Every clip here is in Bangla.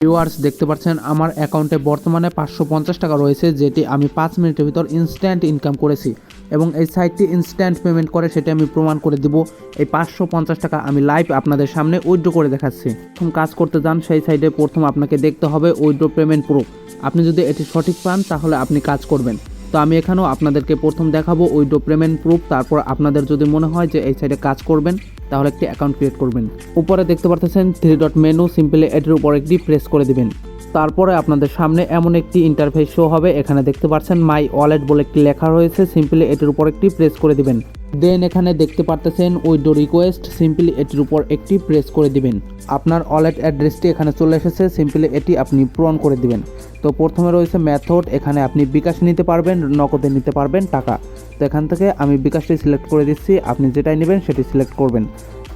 ভিউয়ার্স দেখতে পাচ্ছেন আমার অ্যাকাউন্টে বর্তমানে 550 টাকা রয়েছে, যেটি আমি 5 মিনিটের ভিতর ইনস্ট্যান্ট ইনকাম করেছি এবং এই সাইটটি ইনস্ট্যান্ট পেমেন্ট করে সেটি আমি প্রমাণ করে দিব। এই 550 টাকা আমি লাইভ আপনাদের সামনে উইথড্র করে দেখাচ্ছি। প্রথম কাজ করতে যান সেই সাইটে প্রথম আপনাকে দেখতে হবে উইথড্র পেমেন্ট প্রুফ। আপনি যদি এটি সঠিক পান তাহলে আপনি কাজ করবেন। তো আমি এখানেও আপনাদেরকে প্রথম দেখাবো উইথড্র পেমেন্ট প্রুফ। তারপর আপনাদের যদি মনে হয় যে এই সাইটে কাজ করবেন তাহলে একটি অ্যাকাউন্ট ক্রিয়েট করবেন। উপরে দেখতে পাচ্ছেন 3 ডট মেনু, সিম্পলি এটির উপর একটি প্রেস করে দিবেন। তারপরে আপনাদের সামনে এমন একটি ইন্টারফেস শো হবে। এখানে দেখতে পাচ্ছেন মাই ওয়ালেট বলে একটি লেখা রয়েছে, সিম্পলি এটির উপর একটি প্রেস করে দিবেন। দেন এখানে দেখতে পারতেছেন উইথড্র রিকোয়েস্ট, সিম্পলি এটির উপর একটি প্রেস করে দিবেন। আপনার ওয়ালেট অ্যাড্রেসটি এখানে চলে এসেছে, সিম্পলি এটি আপনি পূরণ করে দিবেন। তো প্রথমে রয়েছে মেথড, এখানে আপনি বিকাশ নিতে পারবেন, নগদে নিতে পারবেন টাকা। তো এখান থেকে আমি বিকাশটি সিলেক্ট করে দিচ্ছি, আপনি যেটাই নেবেন সেটি সিলেক্ট করবেন।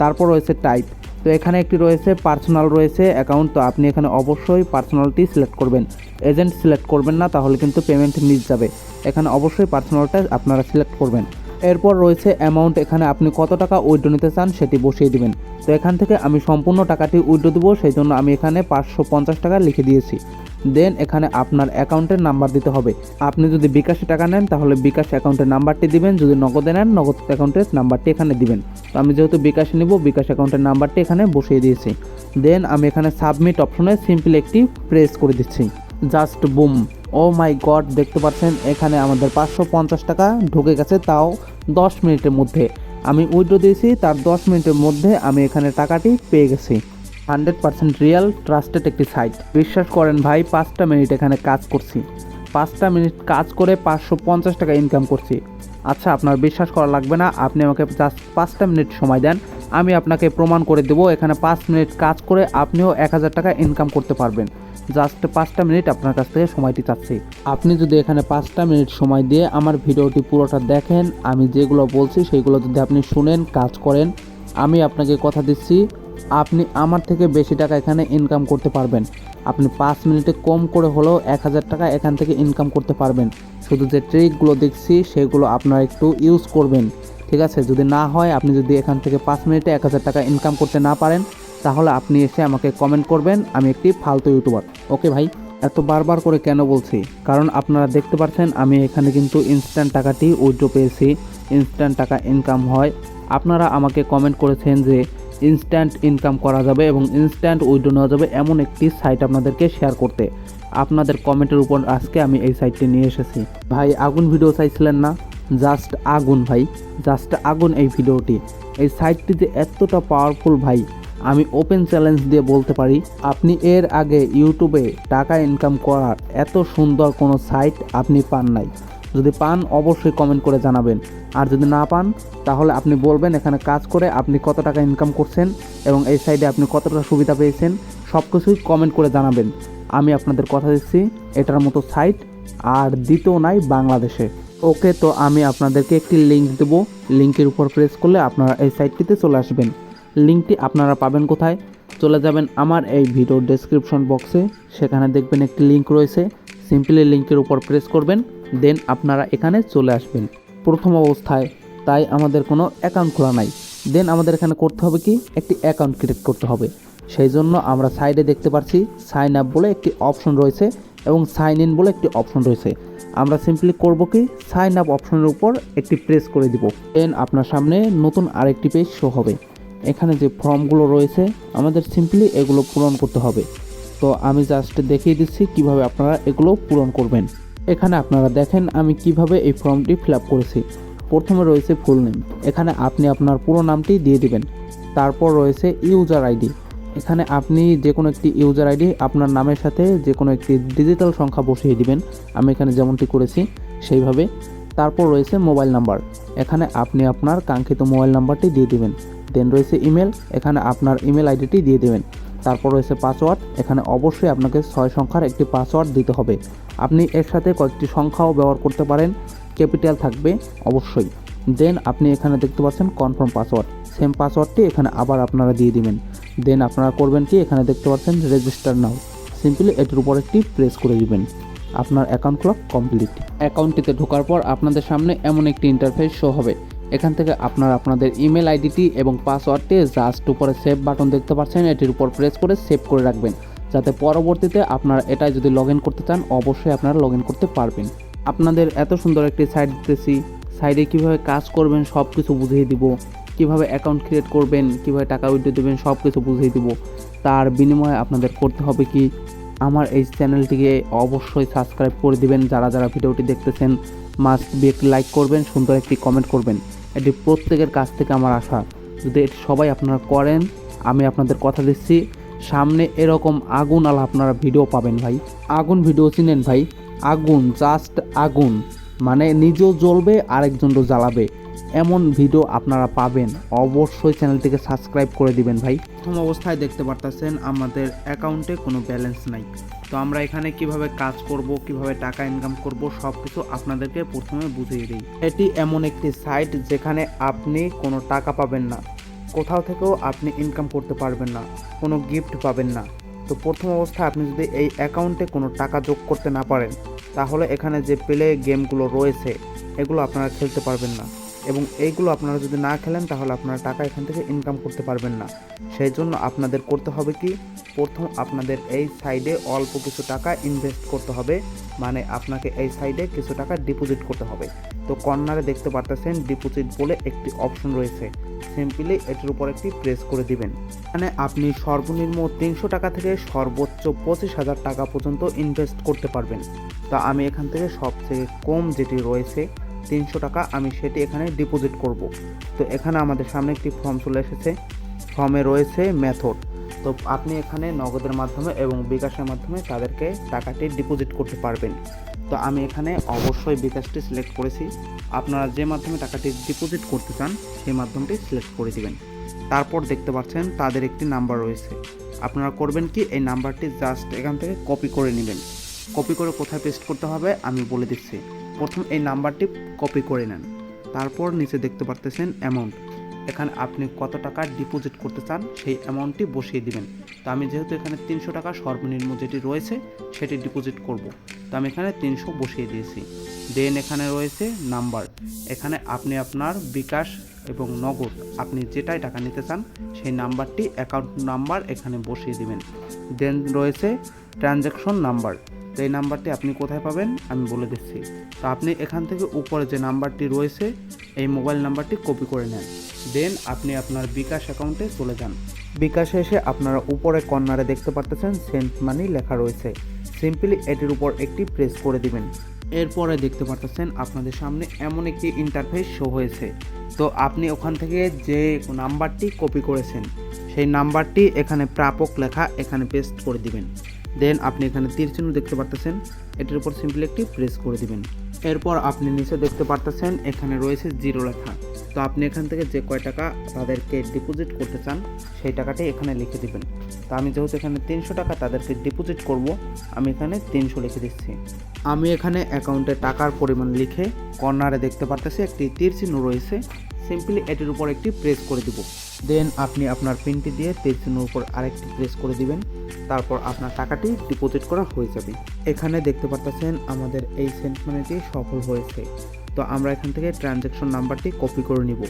তারপর রয়েছে টাইপ, তো এখানে একটি রয়েছে পার্সোনাল রয়েছে অ্যাকাউন্ট, তো আপনি এখানে অবশ্যই পার্সোনালটি সিলেক্ট করবেন, এজেন্ট সিলেক্ট করবেন না, তাহলে কিন্তু পেমেন্ট মিস যাবে। এখানে অবশ্যই পার্সোনালটা আপনারা সিলেক্ট করবেন। এরপর রয়েছে অ্যামাউন্ট, এখানে আপনি কত টাকা উইথড্র নিতে চান সেটি বসিয়ে দিবেন। তো এখান থেকে আমি সম্পূর্ণ টাকাটি উইথড্র দেবো, সেই জন্য আমি এখানে 550 টাকা লিখে দিয়েছি। দেন এখানে আপনার অ্যাকাউন্টের নাম্বার দিতে হবে। আপনি যদি বিকাশে টাকা নেন তাহলে বিকাশ অ্যাকাউন্টের নাম্বারটি দিবেন, যদি নগদে নেন নগদ অ্যাকাউন্টের নাম্বারটি এখানে দিবেন। তো আমি যেহেতু বিকাশে নেব, বিকাশ অ্যাকাউন্টের নাম্বারটি এখানে বসিয়ে দিয়েছি। দেন আমি এখানে সাবমিট অপশনে সিম্পলি একটি প্রেস করে দিচ্ছি। জাস্ট বুম, ও মাই গড, দেখতে পাচ্ছেন এখানে আমাদের 550 টাকা ঢুকে গেছে, তাও 10 মিনিটের মধ্যে। আমি উইথড্র দিয়েছি, তার 10 মিনিটের মধ্যে আমি এখানে টাকাটি পেয়ে গেছি। 100% রিয়েল ট্রাস্টেড একটি সাইট। বিশ্বাস করেন ভাই, 5টা মিনিট এখানে কাজ করছি, 5টা মিনিট কাজ করে 550 টাকা ইনকাম করছি। আচ্ছা, আপনার বিশ্বাস করা লাগবে না, আপনি আমাকে জাস্ট 5টা মিনিট সময় দেন, আমি আপনাকে প্রমাণ করে দেবো এখানে 5 মিনিট কাজ করে আপনিও 1000 টাকা ইনকাম করতে পারবেন। জাস্ট 5টা মিনিট আপনার কাছ থেকে সময়টি চাচ্ছি। আপনি যদি এখানে 5টা মিনিট সময় দিয়ে আমার ভিডিওটি পুরোটা দেখেন, আমি যেগুলো বলছি সেইগুলো যদি আপনি শুনেন, কাজ করেন, আমি আপনাকে কথা দিচ্ছি আপনি আমার থেকে বেশি টাকা এখানে ইনকাম করতে পারবেন। আপনি 5 মিনিটে কম করে হলেও 1000 টাকা এখান থেকে ইনকাম করতে পারবেন। শুধু যে ট্রিকগুলো দেখছি সেগুলো আপনারা একটু ইউজ করবেন, ঠিক আছে? যদি না হয়, আপনি যদি এখান থেকে 5 মিনিটে 1000 টাকা ইনকাম করতে না পারেন, তাহলে আপনি এসে আমাকে কমেন্ট করবেন আমি একটি ফালতু ইউটিউবার। ওকে ভাই, এত বারবার করে কেন বলছি? কারণ আপনারা দেখতে পাচ্ছেন আমি এখানে কিন্তু ইনস্ট্যান্ট টাকাটি উইথড্র পেয়েছি, ইনস্ট্যান্ট টাকা ইনকাম হয়। আপনারা আমাকে কমেন্ট করেছেন যে ইনস্ট্যান্ট ইনকাম করা যাবে এবং ইনস্ট্যান্ট উইথড্র নেওয়া যাবে এমন একটি সাইট আপনাদেরকে শেয়ার করতে। আপনাদের কমেন্টের উপর আজকে আমি এই সাইটটি নিয়ে এসেছি। ভাই, আগুন ভিডিও চাইছিলেন না? জাস্ট আগুন ভাই, জাস্ট আগুন এই ভিডিওটি। এই সাইটটি যে এতটা পাওয়ারফুল ভাই, আমি ওপেন চ্যালেঞ্জ দিয়ে বলতে পারি আপনি এর আগে ইউটিউবে টাকা ইনকাম করার এত সুন্দর কোনো সাইট আপনি পান নাই। যদি পান অবশ্যই কমেন্ট করে জানাবেন, আর যদি না পান তাহলে আপনি বলবেন এখানে কাজ করে আপনি কত টাকা ইনকাম করছেন এবং এই সাইডে আপনি কতটা সুবিধা পেয়েছেন, সব কিছুই কমেন্ট করে জানাবেন। আমি আপনাদের কথা দিচ্ছি এটার মতো সাইট আর দ্বিতীয় নাই বাংলাদেশে। ওকে, তো আমি আপনাদেরকে একটি লিঙ্ক দেবো, লিঙ্কের উপর প্রেস করলে আপনারা এই সাইটটিতে চলে আসবেন। লিঙ্কটি আপনারা পাবেন কোথায়? চলে যাবেন আমার এই ভিডিওর ডেসক্রিপশন বক্সে, সেখানে দেখবেন একটি লিঙ্ক রয়েছে, সিম্পলি লিঙ্কের উপর প্রেস করবেন, দেন আপনারা এখানে চলে আসবেন। প্রথম অবস্থায় তাই আমাদের কোনো অ্যাকাউন্ট খোলা নাই, দেন আমাদের এখানে করতে হবে কি, একটি অ্যাকাউন্ট ক্রিয়েট করতে হবে। সেই জন্য আমরা সাইডে দেখতে পাচ্ছি সাইন আপ বলে একটি অপশন রয়েছে এবং সাইন ইন বলে একটি অপশন রয়েছে। আমরা সিম্পলি করব কি, সাইন আপ অপশনের উপর একটি প্রেস করে দিব, দেন আপনার সামনে নতুন আরেকটি পেজ শো হবে। এখানে যে ফর্মগুলো রয়েছে আমাদের সিম্পলি এগুলো পূরণ করতে হবে। তো আমি জাস্ট দেখিয়ে দিচ্ছি কিভাবে আপনারা এগুলো পূরণ করবেন। এখানে আপনারা দেখেন আমি কিভাবে এই ফর্মটি ফিল আপ করেছি। প্রথমে রয়েছে ফুল নেম, এখানে আপনি আপনার পুরো নামটি দিয়ে দিবেন। তারপর রয়েছে ইউজার আইডি, এখানে আপনি যে কোনো একটি ইউজার আইডি আপনার নামের সাথে যে কোনো একটি ডিজিটাল সংখ্যা বসিয়ে দিবেন, আমি এখানে যেমনটি করেছি সেইভাবে। তারপর রয়েছে মোবাইল নাম্বার, এখানে আপনি আপনার কাঙ্ক্ষিত মোবাইল নাম্বারটি দিয়ে দিবেন। দেন রয়েছে ইমেল, এখানে আপনার ইমেল আইডিটি দিয়ে দেবেন। তারপর রয়েছে পাসওয়ার্ড, এখানে অবশ্যই আপনাকে 6 সংখ্যার একটি পাসওয়ার্ড দিতে হবে। আপনি এর সাথে কয়েকটি সংখ্যাও ব্যবহার করতে পারেন, ক্যাপিটাল থাকবে অবশ্যই। দেন আপনি এখানে দেখতে পাচ্ছেন কনফার্ম পাসওয়ার্ড, সেম পাসওয়ার্ডটি এখানে আবার আপনারা দিয়ে দিবেন। দেন আপনারা করবেন কি, এখানে দেখতে পাচ্ছেন রেজিস্টার নাও, সিম্পলি এটির উপর একটি প্রেস করে দিবেন। আপনার অ্যাকাউন্ট খোলা কমপ্লিট। অ্যাকাউন্টটিতে ঢোকার পর আপনাদের সামনে এমন একটি ইন্টারফেস শো হবে। এখান থেকে আপনারা আপনাদের ইমেল আইডিটি এবং পাসওয়ার্ডটি জাস্ট উপরে সেভ বাটন দেখতে পাচ্ছেন, এটির উপর প্রেস করে সেভ করে রাখবেন। যাতে পরবর্তীতে আপনারা এটা যদি লগ ইন করতে চান অবশ্যই আপনারা লগ ইন করতে পারবেন। আপনাদের এত সুন্দর একটি সাইট দিতেছি, সাইডে কীভাবে কাজ করবেন সব কিছু বুঝিয়ে দিব, কীভাবে অ্যাকাউন্ট ক্রিয়েট করবেন, কীভাবে টাকা উইথড্র দেবেন সব কিছু বুঝিয়ে দিব। তার বিনিময়ে আপনাদের করতে হবে কি, আমার এই চ্যানেলটিকে অবশ্যই সাবস্ক্রাইব করে দিবেন। যারা যারা ভিডিওটি দেখতেছেন মাস্ট বি একটি লাইক করবেন, সুন্দর একটি কমেন্ট করবেন। এটি প্রত্যেকের কাছ থেকে আমার আশা, যদি এটি সবাই আপনারা করেন আমি আপনাদের কথা দিচ্ছি সামনে এরকম আগুন আলা আপনারা ভিডিও পাবেন ভাই। আগুন ভিডিও চিনেন ভাই? আগুন, জাস্ট আগুন, মানে নিজেও জ্বলবে আরেকজনও জ্বালাবে, এমন ভিডিও আপনারা পাবেন। অবশ্যই চ্যানেলটিকে সাবস্ক্রাইব করে দিবেন ভাই। প্রথম অবস্থায় দেখতে পারতেছেন আমাদের অ্যাকাউন্টে কোনো ব্যালেন্স নাই। তো আমরা এখানে কিভাবে কাজ করব, কিভাবে টাকা ইনকাম করব সব কিছু আপনাদেরকে প্রথমে বুঝিয়ে দিই। এটি এমন একটি সাইট যেখানে আপনি কোনো টাকা পাবেন না, কোথাও থেকেও আপনি ইনকাম করতে পারবেন না, কোনো গিফট পাবেন না। তো প্রথম অবস্থায় আপনি যদি এই অ্যাকাউন্টে কোনো টাকা যোগ করতে না পারেন তাহলে এখানে যে প্লে গেমগুলো রয়েছে এগুলো আপনারা খেলতে পারবেন না, এবং এইগুলো আপনারা যদি না খেলেন তাহলে আপনারা টাকা এখান থেকে ইনকাম করতে পারবেন না। সেই জন্য আপনাদের করতে হবে কি, প্রথম আপনাদের এই সাইডে অল্প কিছু টাকা ইনভেস্ট করতে হবে, মানে আপনাকে এই সাইডে কিছু টাকা ডিপোজিট করতে হবে। তো কর্নারে দেখতে পারতেছেন ডিপোজিট বলে একটি অপশন রয়েছে, সিম্পলি এটির উপর একটি প্রেস করে দিবেন। এখানে আপনি সর্বনিম্ন 300 টাকা থেকে সর্বোচ্চ 25,000 টাকা পর্যন্ত ইনভেস্ট করতে পারবেন। তা আমি এখান থেকে সবচেয়ে কম যেটি রয়েছে 300 টাকা আমি সেটি এখানে ডিপোজিট করব। তো এখানে আমাদের সামনে একটি ফর্ম চলে এসেছে, ফর্মে রয়েছে মেথড। তো আপনি এখানে নগদের মাধ্যমে এবং বিকাশের মাধ্যমে তাদেরকে টাকাটি ডিপোজিট করতে পারবেন। তো আমি এখানে অবশ্যই বিকাশটি সিলেক্ট করেছি, আপনারা যে মাধ্যমে টাকাটি ডিপোজিট করতে চান সেই মাধ্যমটি সিলেক্ট করে দিবেন। তারপর দেখতে পাচ্ছেন তাদের একটি নাম্বার রয়েছে, আপনারা করবেন কি এই নাম্বারটি জাস্ট এখান থেকে কপি করে নেবেন। কপি করে কোথায় পেস্ট করতে হবে আমি বলে দিচ্ছি। প্রথম এই নাম্বারটি কপি করে নেন, তারপর নিচে দেখতে পারতেছেন অ্যামাউন্ট, এখানে আপনি কত টাকা ডিপোজিট করতে চান সেই অ্যামাউন্টটি বসিয়ে দিবেন। তো আমি যেহেতু এখানে 300 টাকা সর্বনিম্ন যেটি রয়েছে সেটি ডিপোজিট করব, তো আমি এখানে 300 বসিয়ে দিয়েছি। দেন এখানে রয়েছে নাম্বার, এখানে আপনি আপনার বিকাশ এবং নগদ আপনি যেটাই টাকা নিতে চান সেই নাম্বারটি অ্যাকাউন্ট নাম্বার এখানে বসিয়ে দিবেন। দেন রয়েছে ট্রানজ্যাকশন নাম্বার, তো এই নাম্বারটি আপনি কোথায় পাবেন আমি বলে দিচ্ছি। তো আপনি এখান থেকে উপরে যে নাম্বারটি রয়েছে এই মোবাইল নাম্বারটি কপি করে নেন, দেন আপনি আপনার বিকাশ অ্যাকাউন্টে চলে যান। বিকাশে এসে আপনারা উপরে কর্নারে দেখতে পারতেছেন সেন্ড মানি লেখা রয়েছে, সিম্পলি এটির উপর একটি প্রেস করে দিবেন। এরপরে দেখতে পারতেছেন আপনাদের সামনে এমন একটি ইন্টারফেস শো হয়েছে। তো আপনি ওখান থেকে যে নাম্বারটি কপি করেছেন সেই নাম্বারটি এখানে প্রাপক লেখা এখানে পেস্ট করে দিবেন। দেন আপনি এখানে তীর চিহ্ন দেখতে পারতেছেন, এটির উপর সিম্পলি একটি প্রেস করে দিবেন। এরপর আপনি নিচে দেখতে পারতেছেন এখানে রয়েছে জিরো লেখা। তো আপনি এখান থেকে যে কয় টাকা তাদেরকে ডিপোজিট করতে চান সেই টাকাটি এখানে লিখে দিবেন। তো আমি যেহেতু এখানে 300 টাকা তাদেরকে ডিপোজিট করব, আমি এখানে 300 লিখে দিচ্ছি। আমি এখানে অ্যাকাউন্টে টাকার পরিমাণ লিখে কর্নারে দেখতে পারতেছি একটি তীর চিহ্ন রয়েছে, সিম্পলি এটির উপর একটি প্রেস করে দিব। দেন আপনি আপনার পিনটি দিয়ে তীর চিহ্নের উপর আরেকটি প্রেস করে দিবেন, তারপর আপনার টাকাটি ডিপোজিট করা হয়ে যাবে। এখানে দেখতে পারতেছেন আমাদের এই সেন্ড মানিটি সফল হয়েছে। তো আমরা এখান থেকে ট্রানজ্যাকশন নাম্বারটি কপি করে নিব।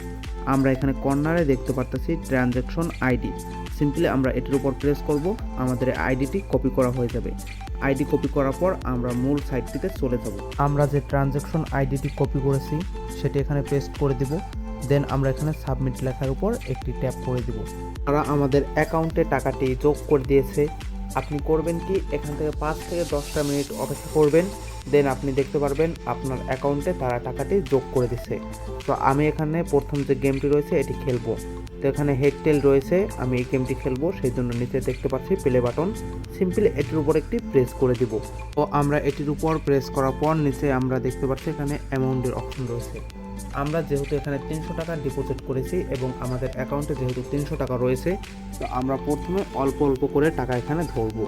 আমরা এখানে কর্নারে দেখতে পারতেছি ট্রানজ্যাকশন আইডি, সিম্পলি আমরা এটির উপর প্রেস করব, আমাদের আইডিটি কপি করা হয়ে যাবে। আইডি কপি করার পর আমরা মূল সাইটটিতে চলে যাব। আমরা যে ট্রানজ্যাকশন আইডিটি কপি করেছি সেটি এখানে পেস্ট করে দিব। দেন আমরা এখানে সাবমিট লেখার উপর একটি ট্যাপ করে দিব। তারা আমাদের অ্যাকাউন্টে টাকাটি যোগ করে দিয়েছে। আপনি করবেন কি, এখান থেকে 5 থেকে 10টা মিনিট অপেক্ষা করবেন, দেন আপনি দেখতে পারবেন আপনার অ্যাকাউন্টে তারা টাকাটি যোগ করে দিচ্ছে। তো আমি এখানে প্রথম যে গেমটি রয়েছে এটি খেলবো। তো এখানে হেডটেল রয়েছে, আমি এই গেমটি খেলবো সেই জন্য নিচে দেখতে পাচ্ছি প্লে বাটন, সিম্পলি এটির উপর একটি প্রেস করে দিব। তো আমরা এটির উপর প্রেস করার পর নিচে আমরা দেখতে পাচ্ছি এখানে অ্যামাউন্টের অপশন রয়েছে। আমরা যেহেতু এখানে 300 টাকা ডিপোজিট করেছি এবং আমাদের অ্যাকাউন্টে যেহেতু 300 টাকা রয়েছে, তো আমরা প্রথমে অল্প অল্প করে টাকা এখানে ধরবো।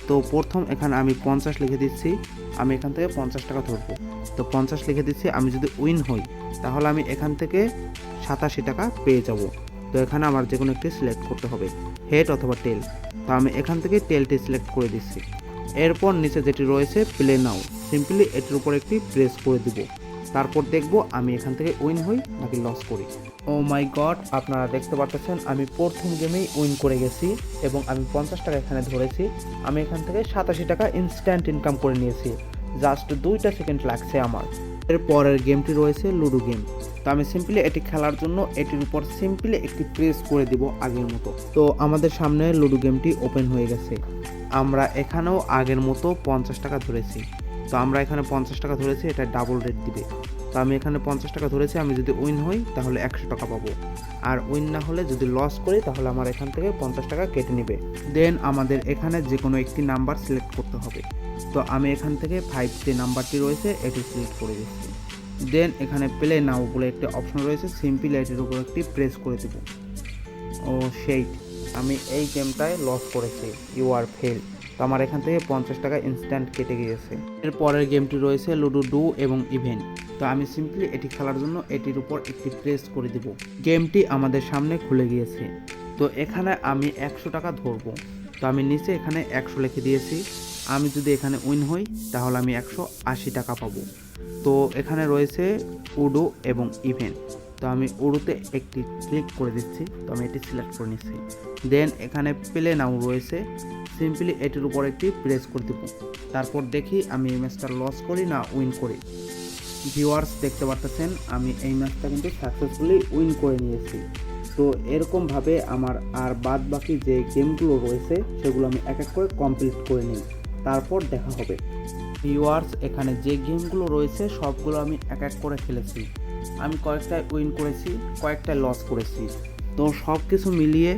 তো প্রথম এখানে আমি 50 লিখে দিচ্ছি, আমি এখান থেকে 50 টাকা ধরবো। তো 50 লিখে দিচ্ছি, আমি যদি উইন হই তাহলে আমি এখান থেকে 87 টাকা পেয়ে যাব। তো এখানে আমার যে কোনো একটি সিলেক্ট করতে হবে, হেড অথবা টেল। তো আমি এখান থেকে টেলটি সিলেক্ট করে দিচ্ছি। এরপর নিচে যেটি রয়েছে প্লে নাও, সিম্পলি এটির উপর একটি প্রেস করে দিব। তারপর দেখব আমি এখান থেকে উইন হই নাকি লস করি। ও মাই গড, আপনারা দেখতে পাচ্ছেন আমি প্রথম গেমেই উইন করে গেছি এবং আমি 50 টাকা এখানে ধরেছি। আমি এখান থেকে 87 টাকা ইনস্ট্যান্ট ইনকাম করে নিয়েছি, জাস্ট 2টা সেকেন্ড লাগছে আমার। এর পরের গেমটি রয়েছে লুডো গেম। তো আমি সিম্পলি এটি খেলার জন্য এটির উপর সিম্পলি একটি প্রেস করে দিব আগের মতো। তো আমাদের সামনে লুডো গেমটি ওপেন হয়ে গেছে। আমরা এখানেও আগের মতো 50 টাকা ধরেছি। তো আমরা এখানে 50 টাকা ধরেছি, এটা ডাবল রেট দিবে। তো আমি এখানে 50 টাকা ধরেছি, আমি যদি উইন হই তাহলে 100 টাকা পাবো, আর উইন না হলে যদি লস করি তাহলে আমার এখান থেকে 50 টাকা কেটে নেবে। দেন আমাদের এখানে যে কোনো একটি নাম্বার সিলেক্ট করতে হবে। তো আমি এখান থেকে 5 যে নাম্বারটি রয়েছে এটি সিলেক্ট করে দিচ্ছি। দেন এখানে প্লে নাও বলে একটি অপশন রয়েছে, সিম্পলি এটির উপর একটি প্রেস করে দেব। ও সেইট, আমি এই গেমটায় লস করেছি, ইউ আর ফেল। তো আমার এখান থেকে 50 টাকা ইনস্ট্যান্ট কেটে গিয়েছে। এর পরের গেমটি রয়েছে লুডো ডু এবং ইভেন্ট। তো আমি সিম্পলি এটি খেলার জন্য এটির উপর একটি প্রেস করে দেব। গেমটি আমাদের সামনে খুলে গিয়েছে। তো এখানে আমি 100 টাকা ধরবো। তো আমি নিচে এখানে 100 লিখে দিয়েছি। আমি যদি এখানে উইন হই তাহলে আমি 180 টাকা পাবো। তো এখানে রয়েছে উডো এবং ইভেন্ট। তো আমি উডোতে একটি ক্লিক করে দিচ্ছি। তো আমি এটি সিলেক্ট করে নিচ্ছি। দেন এখানে প্লে নাও রয়েছে, সিম্পলি এটির উপর একটি প্রেস করে দেব। তারপর দেখি আমি এই ম্যাচটা লস করি না উইন করি। ভিউয়ার্স দেখতে পাচ্ছেন আমি এই ম্যাচটা কিন্তু সাকসেসফুলি উইন করে নিয়েছি। তো এরকমভাবে আমার আর বাদ বাকি যে গেমগুলো রয়েছে সেগুলো আমি এক এক করে কমপ্লিট করে নিই, তারপর দেখা হবে। ভিউয়ার্স এখানে যে গেমগুলো রয়েছে সবগুলো আমি এক এক করে খেলেছি। আমি কয়েকটায় উইন করেছি, কয়েকটায় লস করেছি। তো সব কিছু মিলিয়ে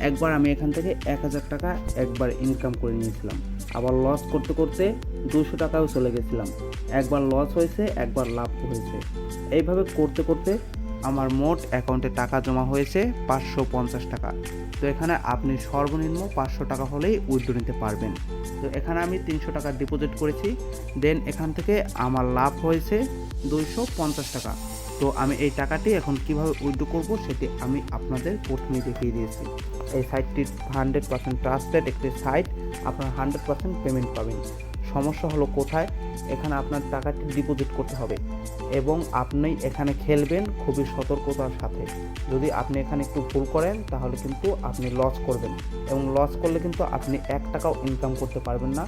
একবার আমি এখান থেকে 1000 টাকা একবার ইনকাম করে নিয়েছিলাম। আবার লস করতে করতে 200 টাকাও চলে গেছিলাম। একবার লস হয়েছে, একবার লাভ হয়েছে। এইভাবে করতে করতে আমার মোট অ্যাকাউন্টে টাকা জমা হয়েছে 550 টাকা। তো এখানে আপনি সর্বনিম্ন 500 টাকা হলেই উইথড্র নিতে পারবেন। তো এখানে আমি 300 টাকা ডিপোজিট করেছি। দেন এখান থেকে আমার লাভ হয়েছে 250 টাকা। তো আমি এই টাকাটি এখন কিভাবে উইথড্র করব সেটি আমি আপনাদের প্রথমেই দেখিয়ে দিয়েছি। এই সাইটটি 100% ট্রাস্টেড একটি সাইট, আপনার 100% পেমেন্ট পাবেন। সমস্যা হলো কোথায়, এখানে আপনার টাকাটি ডিপোজিট করতে হবে এবং আপনি এখানে খেলবেন খুবই সতর্কতার সাথে। যদি আপনি এখানে একটু ভুল করেন তাহলে কিন্তু আপনি লস করবেন এবং লস করলে কিন্তু আপনি 1 টাকাও ইনকাম করতে পারবেন না।